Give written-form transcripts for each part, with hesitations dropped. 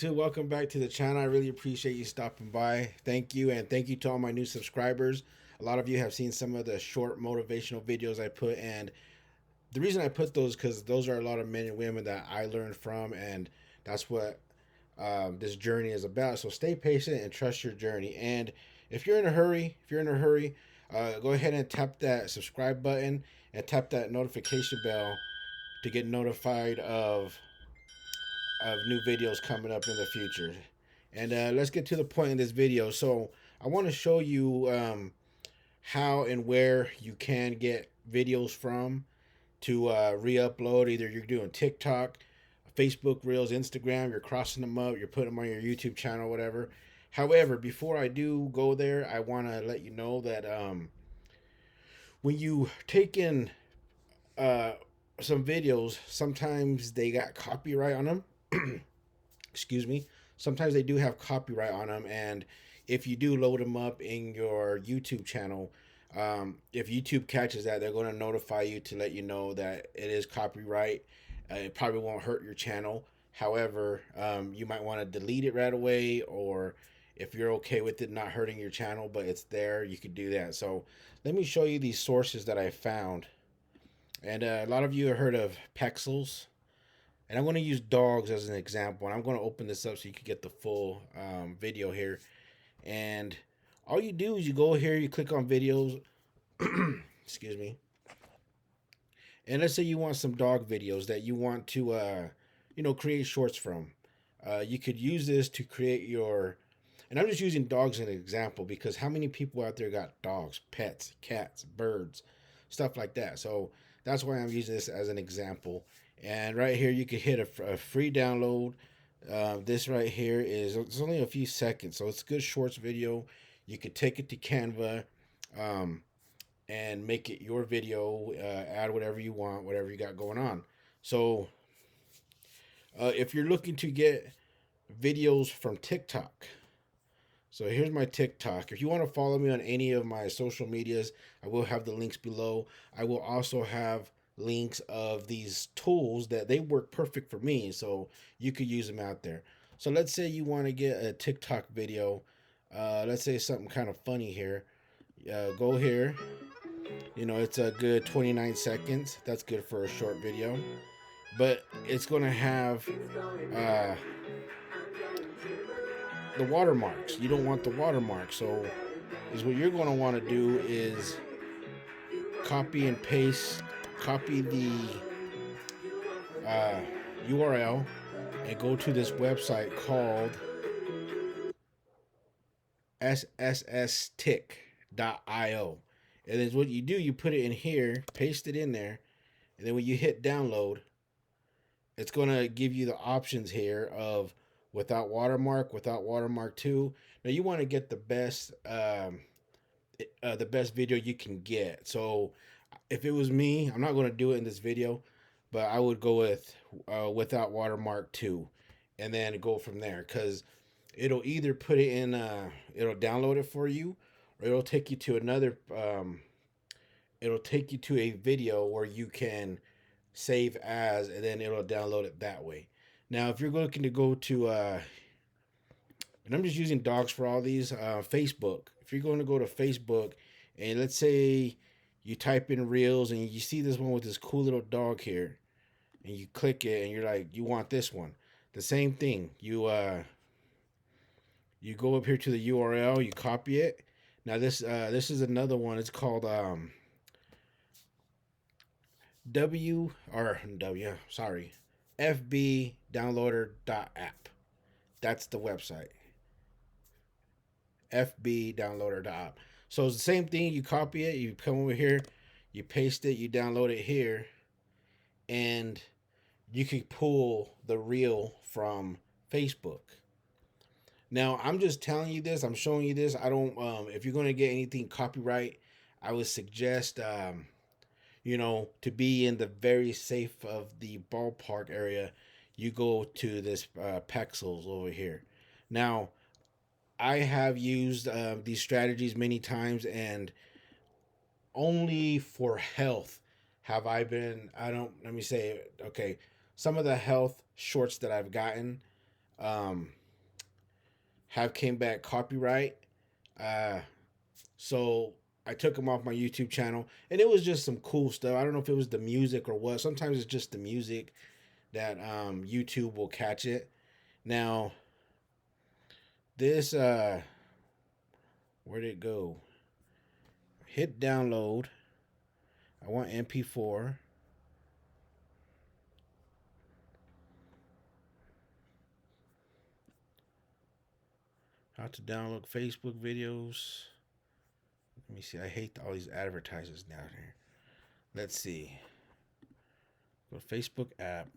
Welcome back to the channel. I really appreciate you stopping by. Thank you, and thank you to all my new subscribers. A lot of you have seen some of the short motivational videos I put, and the reason I put those because those are a lot of men and women that I learned from, and that's what this journey is about. So stay patient and trust your journey. And if you're in a hurry, go ahead and tap that subscribe button and tap that notification bell to get notified of new videos coming up in the future. And let's get to the point in this video. So I want to show you how and where you can get videos from to re-upload. Either you're doing TikTok, Facebook Reels, Instagram, you're crossing them up, you're putting them on your YouTube channel, whatever. However, before I do go there, I want to let you know that when you take in uh, some videos, sometimes they got copyright on them. Excuse me. Sometimes they do have copyright on them, and if you do load them up in your YouTube channel, if YouTube catches that, they're going to notify you to let you know that it is copyright. It probably won't hurt your channel. However, you might want to delete it right away, or if you're okay with it not hurting your channel, but it's there, you could do that. So let me show you these sources that I found. And a lot of you have heard of Pexels. And I'm going to use dogs as an example. And I'm going to open this up so you can get the full video here. And all you do is you go here, you click on videos. Excuse me. And let's say you want some dog videos that you want to, create shorts from. You could use this to create your. And I'm just using dogs as an example because how many people out there got dogs, pets, cats, birds, stuff like that. So that's why I'm using this as an example. And right here, you can hit a free download. This right here is it's only a few seconds, so it's a good shorts video. You could take it to Canva um, and make it your video. Add whatever you want, whatever you got going on. So if you're looking to get videos from TikTok, so here's my TikTok. If you want to follow me on any of my social medias, I will have the links below. I will also have links of these tools that they work perfect for me, so you could use them out there. So let's say you want to get a TikTok video. Let's say something kind of funny here. Go here. It's a good 29 seconds. That's good for a short video. But it's going to have uh, the watermarks. You don't want the watermark. So is what you're going to want to do is copy and paste, copy the uh, URL and go to this website called sssstick.io. And then what you do, you put it in here, paste it in there, and then when you hit download, it's going to give you the options here of without watermark, without watermark 2. Now you want to get the best video you can get. So if it was me, I'm not going to do it in this video, but I would go with without watermark 2 and then go from there because it'll either put it in it'll download it for you, or it'll take you to another it'll take you to a video where you can save as, and then it'll download it that way. Now if you're looking to go to and I'm just using dogs for all these. Facebook. If you're going to go to Facebook, and let's say you type in Reels and you see this one with this cool little dog here, and you click it, and you're like, you want this one. The same thing. You go up here to the URL, you copy it. Now this is another one. It's called W or W. Sorry, fbdownloader.app. That's the website. fbdownloader.app. So it's the same thing. You copy it, you come over here, you paste it, you download it here, and you can pull the reel from Facebook. Now I'm just telling you this. I'm showing you this. I don't. If you're going to get anything copyright, I would suggest, to be in the very safe of the ballpark area. You go to this Pexels over here. Now I have used these strategies many times, and only for health have I been. I don't. Let me say. Okay, some of the health shorts that I've gotten. um, have came back copyright. Uh, so I took them off my YouTube channel, and it was just some cool stuff. I don't know if it was the music or what. Sometimes it's just the music that YouTube will catch it. Now this where'd it go? Hit download. I want MP4. How to download Facebook videos. Let me see. I hate all these advertisements down here. Let's see. Go to Facebook app.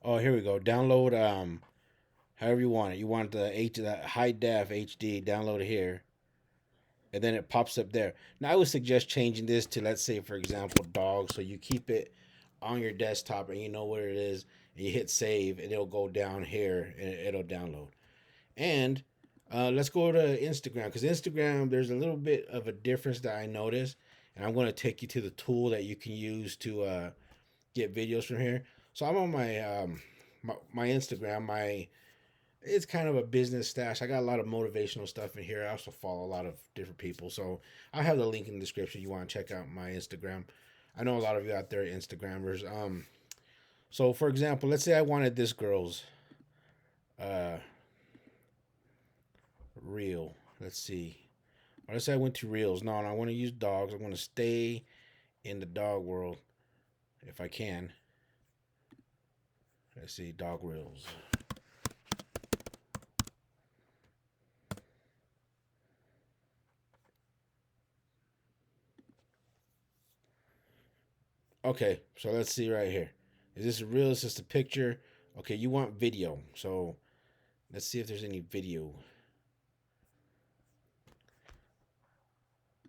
Oh, here we go. Download however you want it. You want the high def HD, download it here. And then it pops up there. Now I would suggest changing this to, let's say for example, dog, so you keep it on your desktop and you know what it is, and you hit save and it'll go down here and it'll download. And let's go to Instagram, because Instagram, there's a little bit of a difference that I noticed, and I'm going to take you to the tool that you can use to get videos from here. So I'm on my Instagram. My It's kind of a business stash. I got a lot of motivational stuff in here. I also follow a lot of different people, so I have the link in the description. You want to check out my Instagram. I know a lot of you out there are Instagrammers. So for example, let's say I wanted this girl's uh reel. Let's see. Or let's say I went to reels. No, I want to use dogs. I want to stay in the dog world if I can. Let's see, dog reels. Okay, so let's see right here. Is this a reel? Is this a picture? Okay, you want video. So let's see if there's any video.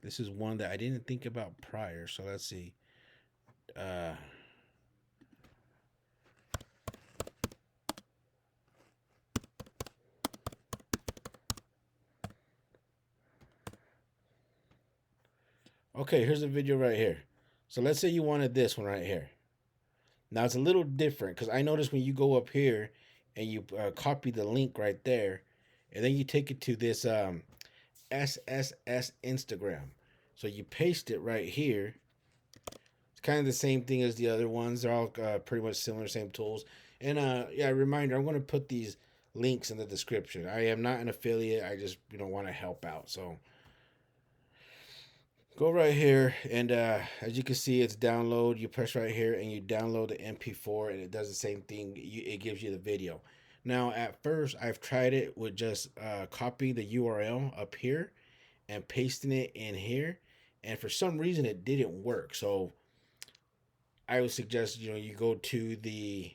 This is one that I didn't think about prior. So let's see. Uh, okay, here's a video right here. So let's say you wanted this one right here. Now it's a little different because I noticed when you go up here and you copy the link right there, and then you take it to this SSS Instagram. So you paste it right here. It's kind of the same thing as the other ones. They're all pretty much similar, same tools. And yeah, reminder, I'm going to put these links in the description. I am not an affiliate. I just want to help out. So go right here, and as you can see, it's download. You press right here, and you download the MP4, and it does the same thing. It gives you the video. Now, at first, I've tried it with just copying the URL up here and pasting it in here, and for some reason, it didn't work. So I would suggest you go to the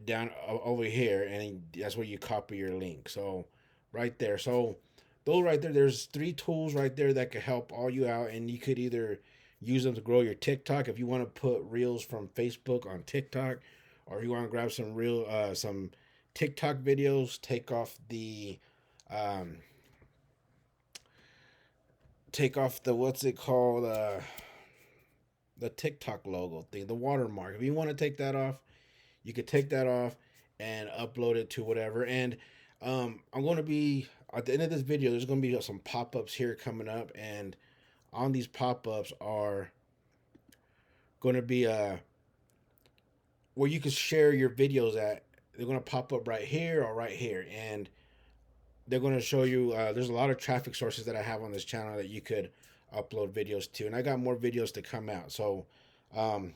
down over here, and that's where you copy your link. So right there. So those right there, there's three tools right there that could help all you out, and you could either use them to grow your TikTok if you want to put reels from Facebook on TikTok, or if you want to grab some TikTok videos, um take off the what's it called, the TikTok logo thing, the watermark. If you want to take that off, you could take that off and upload it to whatever. And I'm going to be at the end of this video. There's going to be some pop-ups here coming up, and on these pop-ups are going to be where you can share your videos at. They're going to pop up right here or right here, and they're going to show you. There's a lot of traffic sources that I have on this channel that you could upload videos to, and I got more videos to come out. So um,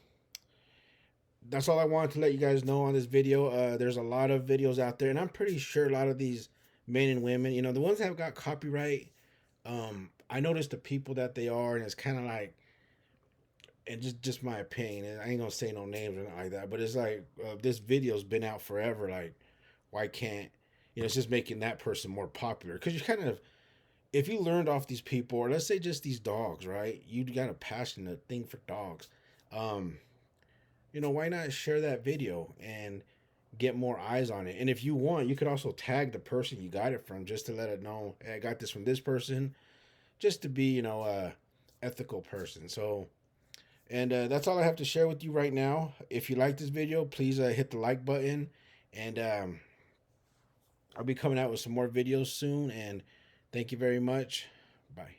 that's all I wanted to let you guys know on this video. There's a lot of videos out there, and I'm pretty sure a lot of these men and women, the ones that have got copyright, I noticed the people that they are, and it's kind of like, and just my opinion, and I ain't gonna say no names or nothing like that, but it's like this video's been out forever. Like, why can't it's just making that person more popular? Because you kind of, if you learned off these people, or let's say just these dogs, right? You got a passionate thing for dogs. Um, why not share that video and get more eyes on it? And if you want, you could also tag the person you got it from, just to let it know, hey, I got this from this person. just to be, ethical person. So, and that's all I have to share with you right now. If you like this video, please hit the like button, and I'll be coming out with some more videos soon. And thank you very much. Bye.